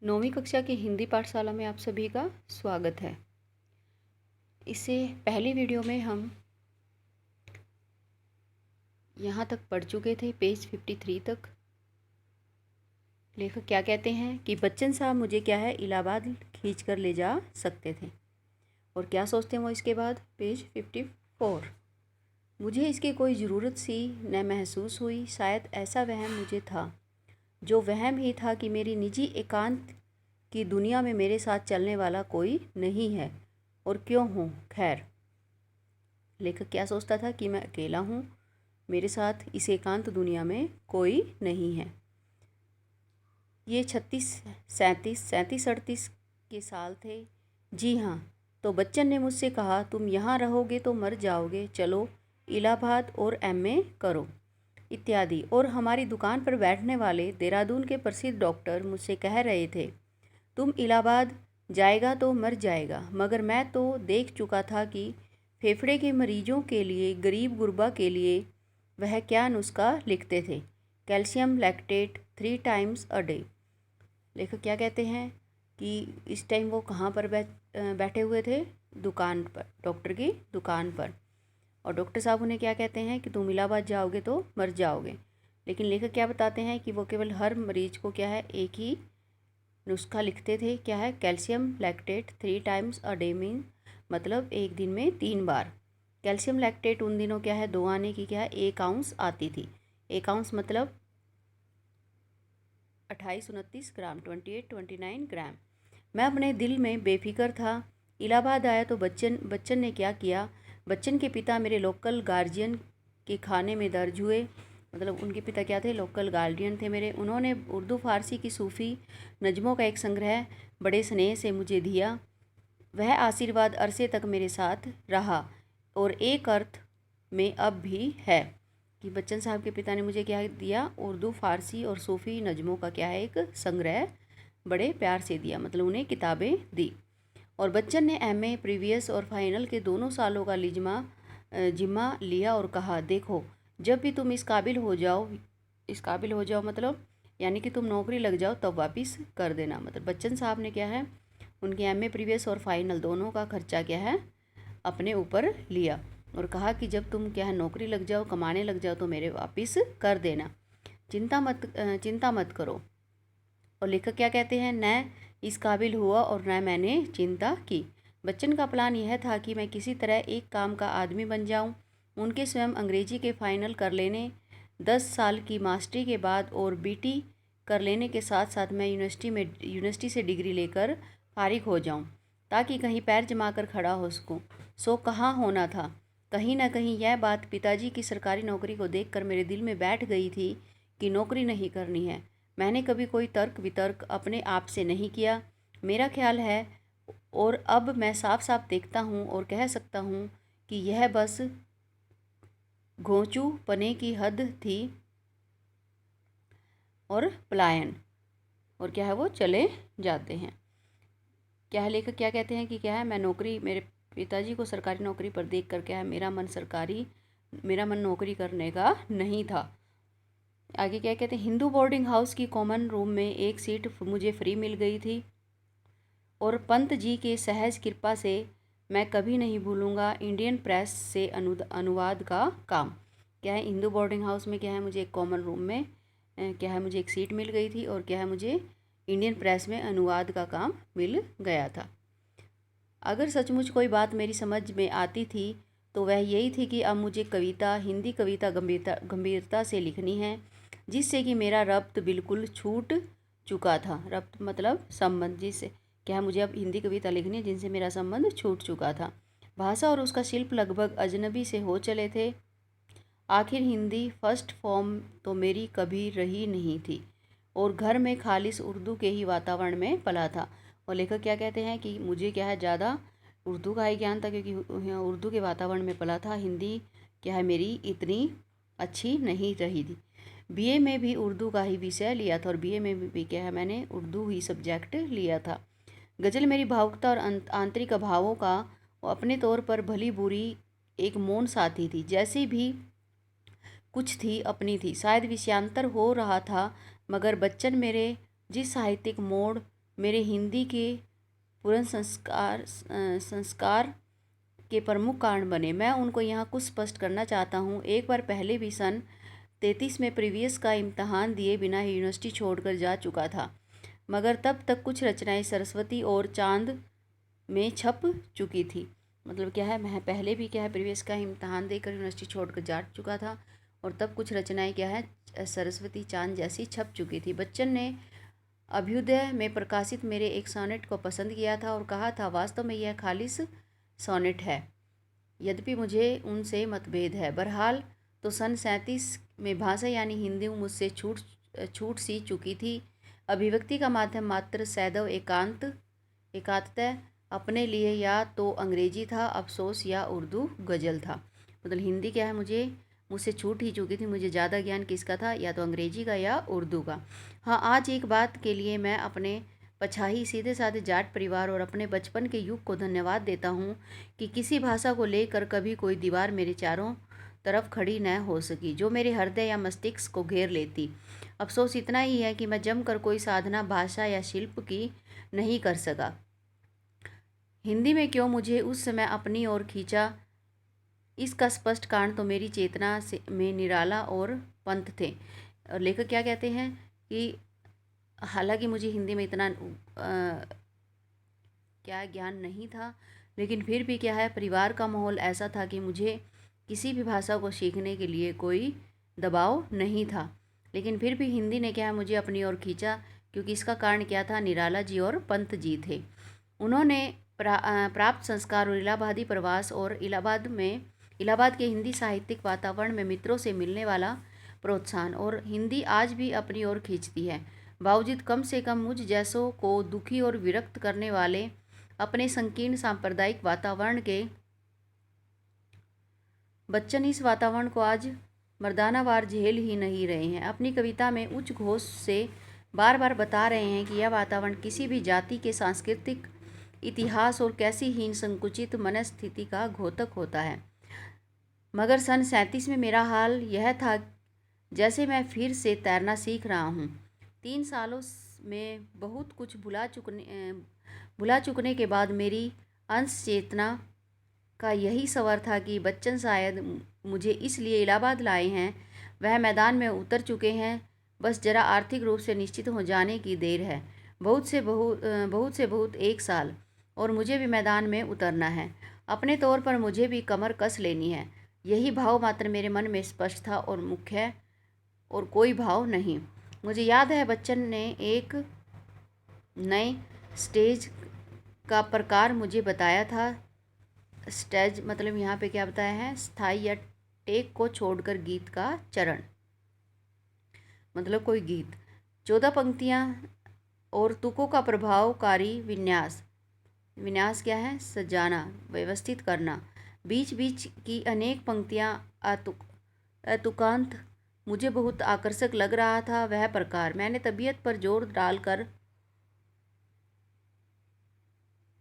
9वीं कक्षा की हिंदी पाठशाला में आप सभी का स्वागत है। इससे पहली वीडियो में हम यहाँ तक पढ़ चुके थे, पेज 53 तक। लेखक क्या कहते हैं कि बच्चन साहब मुझे क्या है इलाहाबाद खींच कर ले जा सकते थे। और क्या सोचते हैं वो इसके बाद, पेज 54। मुझे इसकी कोई ज़रूरत सी न महसूस हुई। शायद ऐसा वहम मुझे था, जो वहम ही था कि मेरी निजी एकांत की दुनिया में मेरे साथ चलने वाला कोई नहीं है। और क्यों हूँ, खैर। लेखक क्या सोचता था कि मैं अकेला हूँ, मेरे साथ इस एकांत दुनिया में कोई नहीं है। ये 37 के साल थे। जी हाँ। तो बच्चन ने मुझसे कहा, तुम यहाँ रहोगे तो मर जाओगे, चलो इलाहाबाद और एमए करो इत्यादि। और हमारी दुकान पर बैठने वाले देहरादून के प्रसिद्ध डॉक्टर मुझसे कह रहे थे, तुम इलाहाबाद जाएगा तो मर जाएगा। मगर मैं तो देख चुका था कि फेफड़े के मरीजों के लिए, गरीब गुरबा के लिए वह क्या नुस्खा लिखते थे, calcium lactate 3 times a day. लेखक क्या कहते हैं कि इस टाइम वो कहाँ पर बैठे हुए थे, दुकान पर, डॉक्टर की दुकान पर। और डॉक्टर साहब उन्हें क्या कहते हैं कि तुम इलाहाबाद जाओगे तो मर जाओगे। लेकिन लेखक क्या बताते हैं कि वो केवल हर मरीज को क्या है एक ही नुस्खा लिखते थे। क्या है, calcium lactate 3 times a day mean मतलब एक दिन में 3 बार। कैल्शियम लैक्टेट उन दिनों क्या है 2 आने की क्या है 1 आउंस आती थी। 1 आउंस मतलब 28-29 ग्राम, 28-29 ग्राम। मैं अपने दिल में बेफिक्र था। इलाहाबाद आया तो बच्चन ने क्या किया। बच्चन के पिता मेरे लोकल गार्जियन के खाने में दर्ज हुए। मतलब उनके पिता क्या थे, लोकल गार्डियन थे मेरे। उन्होंने उर्दू फारसी की सूफ़ी नज़मों का एक संग्रह बड़े स्नेह से मुझे दिया। वह आशीर्वाद अरसे तक मेरे साथ रहा और एक अर्थ में अब भी है। कि बच्चन साहब के पिता ने मुझे क्या दिया, उर्दू फारसी और सूफ़ी नज़मों का क्या है एक संग्रह बड़े प्यार से दिया, मतलब उन्हें किताबें दी। और बच्चन ने एमए प्रीवियस और फाइनल के दोनों सालों का जिम्मा लिया और कहा, देखो जब भी तुम इस काबिल हो जाओ मतलब यानी कि तुम नौकरी लग जाओ तब वापस कर देना। मतलब बच्चन साहब ने क्या है उनके एमए प्रीवियस और फाइनल दोनों का खर्चा क्या है अपने ऊपर लिया और कहा कि जब तुम क्या है नौकरी लग जाओ, कमाने लग जाओ तो मेरे वापस कर देना, चिंता मत करो। और लेखक क्या कहते हैं, न इस काबिल हुआ और न मैंने चिंता की। बच्चन का प्लान यह था कि मैं किसी तरह एक काम का आदमी बन जाऊं। उनके स्वयं अंग्रेजी के फाइनल कर लेने, 10 साल की मास्टरी के बाद और बीटी कर लेने के साथ साथ मैं यूनिवर्सिटी से डिग्री लेकर फारिग हो जाऊं, ताकि कहीं पैर जमा कर खड़ा हो सकूं। सो कहाँ होना था। कहीं ना कहीं यह बात पिताजी की सरकारी नौकरी को देखकर मेरे दिल में बैठ गई थी कि नौकरी नहीं करनी है। मैंने कभी कोई तर्क वितर्क अपने आप से नहीं किया। मेरा ख्याल है और अब मैं साफ साफ देखता हूँ और कह सकता हूँ कि यह बस घोंचू पने की हद थी और पलायन, और क्या है वो चले जाते हैं। क्या है, लेखक क्या कहते हैं कि क्या है मैं नौकरी, मेरे पिताजी को सरकारी नौकरी पर देख कर क्या है मेरा मन नौकरी करने का नहीं था। आगे क्या कहते हैं, हिंदू बोर्डिंग हाउस की कॉमन रूम में एक सीट मुझे फ्री मिल गई थी और पंत जी के सहज कृपा से मैं कभी नहीं भूलूंगा इंडियन प्रेस से अनुवाद का काम। क्या है, हिंदू बोर्डिंग हाउस में क्या है मुझे एक कॉमन रूम में क्या है मुझे एक सीट मिल गई थी और क्या है मुझे इंडियन प्रेस में अनुवाद का काम मिल गया था। अगर सचमुच कोई बात मेरी समझ में आती थी तो वह यही थी कि अब मुझे हिंदी कविता गंभीरता से लिखनी है, जिससे कि मेरा रब्त बिल्कुल छूट चुका था। रब्त मतलब संबंध, जिससे क्या मुझे अब हिंदी कविता लिखनी है जिनसे मेरा संबंध छूट चुका था। भाषा और उसका शिल्प लगभग अजनबी से हो चले थे। आखिर हिंदी फर्स्ट फॉर्म तो मेरी कभी रही नहीं थी और घर में खालिस उर्दू के ही वातावरण में पला था। और लेखक क्या कहते हैं कि मुझे क्या है ज़्यादा उर्दू का ही ज्ञान था, क्योंकि उर्दू के वातावरण में पला था। हिंदी क्या है मेरी इतनी अच्छी नहीं रही थी। बीए में भी उर्दू का ही विषय लिया था और बीए में भी क्या है मैंने उर्दू ही सब्जेक्ट लिया था। गज़ल मेरी भावुकता और आंतरिक भावों का अपने तौर पर भली बुरी एक मौन साथी थी। जैसी भी कुछ थी अपनी थी, शायद विषयांतर हो रहा था, मगर बच्चन मेरे जिस साहित्यिक मोड़ मेरे हिंदी के पूर्ण संस्कार के प्रमुख कारण बने। मैं उनको यहाँ कुछ स्पष्ट करना चाहता हूँ। एक बार पहले भी सन 33 में प्रीवियस का इम्तहान दिए बिना ही यूनिवर्सिटी छोड़कर जा चुका था, मगर तब तक कुछ रचनाएं सरस्वती और चांद में छप चुकी थी। मतलब क्या है, मैं पहले भी क्या है प्रीवियस का इम्तहान देकर यूनिवर्सिटी छोड़कर जा चुका था और तब कुछ रचनाएं क्या है सरस्वती चांद जैसी छप चुकी थी। बच्चन ने अभ्युदय में प्रकाशित मेरे एक सोनेट को पसंद किया था और कहा था वास्तव में यह खालिस सोनेट है, यद्यपि मुझे उनसे मतभेद है। बहरहाल तो सन 37 में भाषा यानी हिंदी मुझसे छूट सी चुकी थी। अभिव्यक्ति का माध्यम मात्र सदैव एकांततः अपने लिए या तो अंग्रेजी था, अफसोस, या उर्दू गज़ल था। मतलब हिंदी क्या है मुझसे छूट ही चुकी थी। मुझे ज़्यादा ज्ञान किसका था, या तो अंग्रेजी का या उर्दू का। हाँ, आज एक बात के लिए मैं अपने पछाही सीधे साधे जाट परिवार और अपने बचपन के युग को धन्यवाद देता हूँ कि किसी भाषा को लेकर कभी कोई दीवार मेरे चारों तरफ खड़ी न हो सकी जो मेरे हृदय या मस्तिष्क को घेर लेती। अफसोस इतना ही है कि मैं जमकर कोई साधना भाषा या शिल्प की नहीं कर सका। हिंदी में क्यों मुझे उस समय अपनी ओर खींचा, इसका स्पष्ट कारण तो मेरी चेतना से में निराला और पंत थे। और लेखक क्या कहते हैं कि हालांकि मुझे हिंदी में इतना क्या ज्ञान नहीं था, लेकिन फिर भी क्या है परिवार का माहौल ऐसा था कि मुझे किसी भी भाषा को सीखने के लिए कोई दबाव नहीं था। लेकिन फिर भी हिंदी ने क्या है मुझे अपनी ओर खींचा, क्योंकि इसका कारण क्या था, निराला जी और पंत जी थे। उन्होंने प्राप्त संस्कार और इलाहाबादी प्रवास और इलाहाबाद के हिंदी साहित्यिक वातावरण में मित्रों से मिलने वाला प्रोत्साहन और हिंदी आज भी अपनी ओर खींचती है। बावजूद कम से कम मुझ जैसों को दुखी और विरक्त करने वाले अपने संकीर्ण सांप्रदायिक वातावरण के, बच्चन इस वातावरण को आज मर्दानावार झेल ही नहीं रहे हैं। अपनी कविता में उच्च घोष से बार बार बता रहे हैं कि यह वातावरण किसी भी जाति के सांस्कृतिक इतिहास और कैसी हीन संकुचित मनस्थिति का घोतक होता है। मगर सन 37 में मेरा हाल यह था जैसे मैं फिर से तैरना सीख रहा हूँ। 3 सालों में बहुत कुछ भुला चुकने के बाद मेरी अंश चेतना का यही सवाल था कि बच्चन शायद मुझे इसलिए इलाहाबाद लाए हैं। वह मैदान में उतर चुके हैं, बस जरा आर्थिक रूप से निश्चित हो जाने की देर है। बहुत से बहुत 1 साल और मुझे भी मैदान में उतरना है। अपने तौर पर मुझे भी कमर कस लेनी है। यही भाव मात्र मेरे मन में स्पष्ट था और मुख्य और कोई भाव नहीं। मुझे याद है बच्चन ने एक नए स्टेज का प्रकार मुझे बताया था। स्टेज मतलब यहाँ पे क्या बताया है, स्थाई या टेक को छोड़कर गीत का चरण, मतलब कोई गीत। 14 पंक्तियाँ और तुकों का प्रभावकारी विन्यास क्या है, सजाना, व्यवस्थित करना। बीच बीच की अनेक पंक्तियाँ अतुकांत मुझे बहुत आकर्षक लग रहा था। वह प्रकार मैंने तबीयत पर जोर डालकर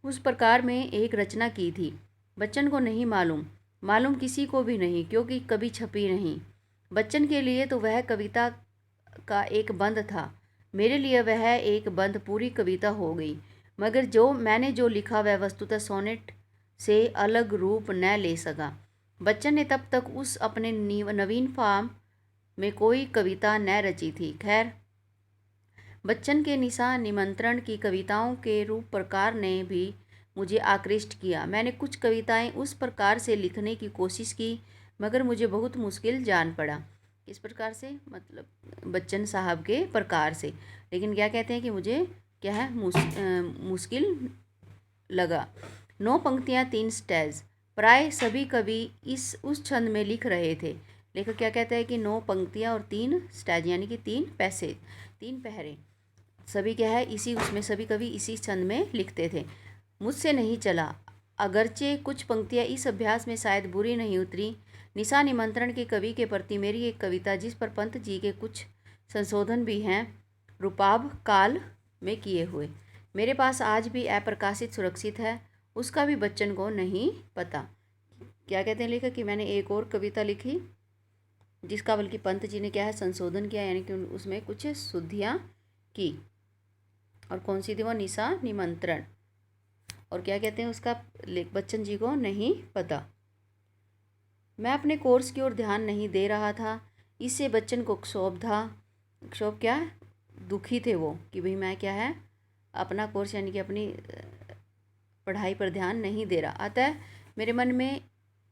उस प्रकार में एक रचना की थी। बच्चन को नहीं मालूम किसी को भी नहीं, क्योंकि कभी छपी नहीं। बच्चन के लिए तो वह कविता का एक बंद था, मेरे लिए वह एक बंद पूरी कविता हो गई। मगर मैंने जो लिखा वह वस्तुतः सोनेट से अलग रूप न ले सका। बच्चन ने तब तक उस अपने नवीन फॉर्म में कोई कविता न रची थी। खैर, बच्चन के निमंत्रण की कविताओं के रूप प्रकार ने भी मुझे आकृष्ट किया। मैंने कुछ कविताएं उस प्रकार से लिखने की कोशिश की, मगर मुझे बहुत मुश्किल जान पड़ा। किस प्रकार से, मतलब बच्चन साहब के प्रकार से। लेकिन क्या कहते हैं कि मुझे क्या है मुश्किल लगा। 9 पंक्तियाँ 3 स्टेज, प्राय सभी कवि उस छंद में लिख रहे थे। लेखक क्या कहता है कि 9 पंक्तियाँ और 3 स्टेज यानी कि 3 पहरे, सभी क्या है उसमें सभी कवि इसी छंद में लिखते थे। मुझसे नहीं चला, अगरचे कुछ पंक्तियाँ इस अभ्यास में शायद बुरी नहीं उतरी। निशा निमंत्रण के कवि के प्रति मेरी एक कविता, जिस पर पंत जी के कुछ संशोधन भी हैं, रूपाभ काल में किए हुए, मेरे पास आज भी अप्रकाशित सुरक्षित है। उसका भी बच्चन को नहीं पता। क्या कहते हैं लेखक कि मैंने एक और कविता लिखी जिसका बल्कि पंत जी ने क्या है संशोधन किया, यानी कि उसमें कुछ शुद्धियाँ की। और कौन सी थी वो? निशा निमंत्रण। और क्या कहते हैं उसका? बच्चन जी को नहीं पता। मैं अपने कोर्स की ओर ध्यान नहीं दे रहा था। इससे बच्चन को क्षोभ था। क्षोभ क्या? दुखी थे वो कि भाई मैं क्या है अपना कोर्स यानी कि अपनी पढ़ाई पर ध्यान नहीं दे रहा। अतः मेरे मन में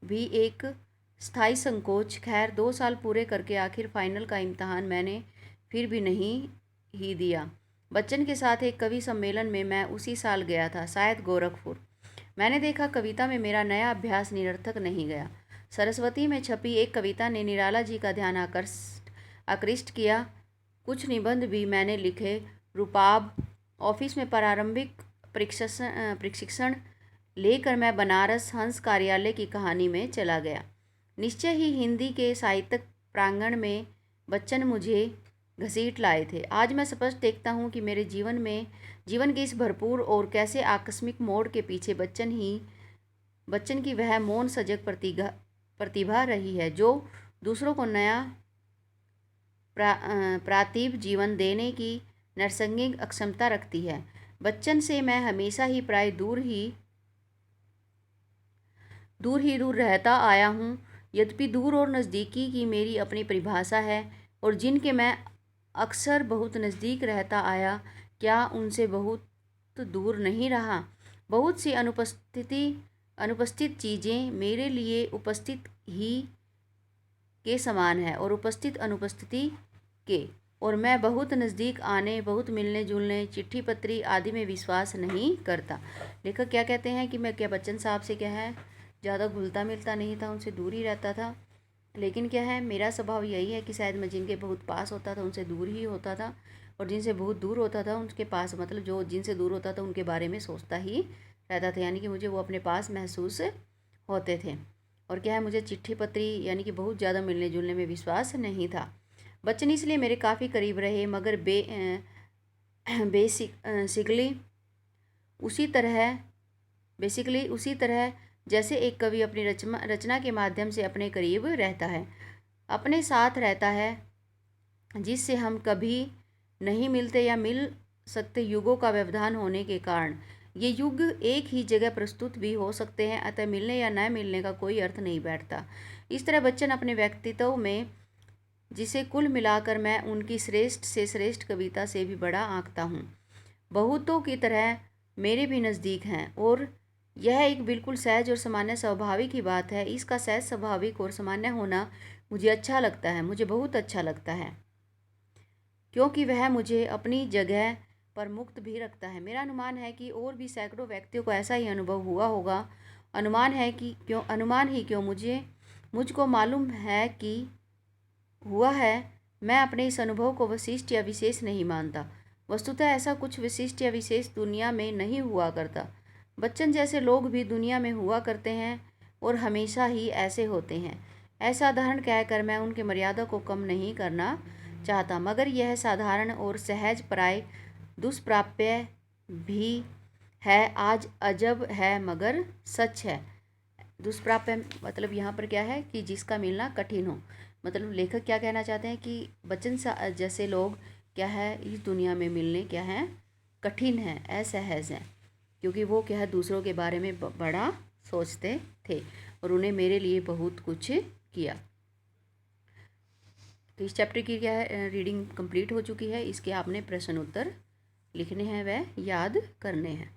भी एक स्थायी संकोच। खैर 2 साल पूरे करके आखिर फाइनल का इम्तहान मैंने फिर भी नहीं ही दिया। बच्चन के साथ एक कवि सम्मेलन में मैं उसी साल गया था, शायद गोरखपुर। मैंने देखा कविता में मेरा नया अभ्यास निरर्थक नहीं गया। सरस्वती में छपी एक कविता ने निराला जी का ध्यान आकृष्ट किया। कुछ निबंध भी मैंने लिखे। रूपाब ऑफिस में प्रारंभिक प्रशिक्षण लेकर मैं बनारस हंस कार्यालय की कहानी में चला गया। निश्चय ही हिंदी के साहित्यिक प्रांगण में बच्चन मुझे घसीट लाए थे। आज मैं स्पष्ट देखता हूँ कि मेरे जीवन के इस भरपूर और कैसे आकस्मिक मोड़ के पीछे बच्चन की वह मौन सजग प्रतिभा रही है जो दूसरों को नया प्रातिभ जीवन देने की नैसर्गिक अक्षमता रखती है। बच्चन से मैं हमेशा ही प्राय दूर रहता आया हूँ। यद्यपि दूर और नज़दीकी की मेरी अपनी परिभाषा है और जिनके मैं अक्सर बहुत नज़दीक रहता आया, क्या उनसे बहुत दूर नहीं रहा? बहुत सी अनुपस्थित चीज़ें मेरे लिए उपस्थित ही के समान है और उपस्थित अनुपस्थिति के, और मैं बहुत नज़दीक आने, बहुत मिलने जुलने, चिट्ठी पत्री आदि में विश्वास नहीं करता। लेखक क्या कहते हैं कि मैं क्या बच्चन साहब से क्या है ज़्यादा घुलता मिलता नहीं था, उनसे दूर ही रहता था। लेकिन क्या है मेरा स्वभाव यही है कि शायद मैं जिनके बहुत पास होता था उनसे दूर ही होता था, और जिनसे बहुत दूर होता था उनके पास, मतलब जो जिनसे दूर होता था उनके बारे में सोचता ही रहता था, यानी कि मुझे वो अपने पास महसूस होते थे। और क्या है मुझे चिट्ठी पत्री यानी कि बहुत ज़्यादा मिलने जुलने में विश्वास नहीं था। बच्चन इसलिए मेरे काफ़ी करीब रहे, मगर बेसिकली उसी तरह जैसे एक कवि अपनी रचना के माध्यम से अपने करीब रहता है, अपने साथ रहता है, जिससे हम कभी नहीं मिलते या मिल सकते युगों का व्यवधान होने के कारण। ये युग एक ही जगह प्रस्तुत भी हो सकते हैं, अतः मिलने या न मिलने का कोई अर्थ नहीं बैठता। इस तरह बच्चन अपने व्यक्तित्व में, जिसे कुल मिलाकर मैं उनकी श्रेष्ठ से श्रेष्ठ कविता से भी बड़ा आंकता हूँ, बहुतों की तरह मेरे भी नज़दीक हैं, और यह एक बिल्कुल सहज और सामान्य स्वाभाविक ही बात है। इसका सहज स्वाभाविक और सामान्य होना मुझे अच्छा लगता है, मुझे बहुत अच्छा लगता है, क्योंकि वह मुझे अपनी जगह पर मुक्त भी रखता है। मेरा अनुमान है कि और भी सैकड़ों व्यक्तियों को ऐसा ही अनुभव हुआ होगा। अनुमान ही क्यों मुझको मालूम है कि हुआ है। मैं अपने इस अनुभव को विशिष्ट या विशेष नहीं मानता। वस्तुतः ऐसा कुछ विशिष्ट या विशेष दुनिया में नहीं हुआ करता। बच्चन जैसे लोग भी दुनिया में हुआ करते हैं और हमेशा ही ऐसे होते हैं। असाधारण कहकर मैं उनकी मर्यादा को कम नहीं करना चाहता, मगर यह साधारण और सहज प्राय दुष्प्राप्य भी है। आज अजब है मगर सच है। दुष्प्राप्य मतलब यहाँ पर क्या है कि जिसका मिलना कठिन हो। मतलब लेखक क्या कहना चाहते हैं कि बच्चन जैसे लोग क्या है इस दुनिया में मिलने क्या है कठिन है, असहज हैं, क्योंकि वो क्या है दूसरों के बारे में बड़ा सोचते थे और उन्हें मेरे लिए बहुत कुछ किया। तो इस चैप्टर की क्या है रीडिंग कंप्लीट हो चुकी है। इसके आपने प्रश्न उत्तर लिखने हैं, वह याद करने हैं।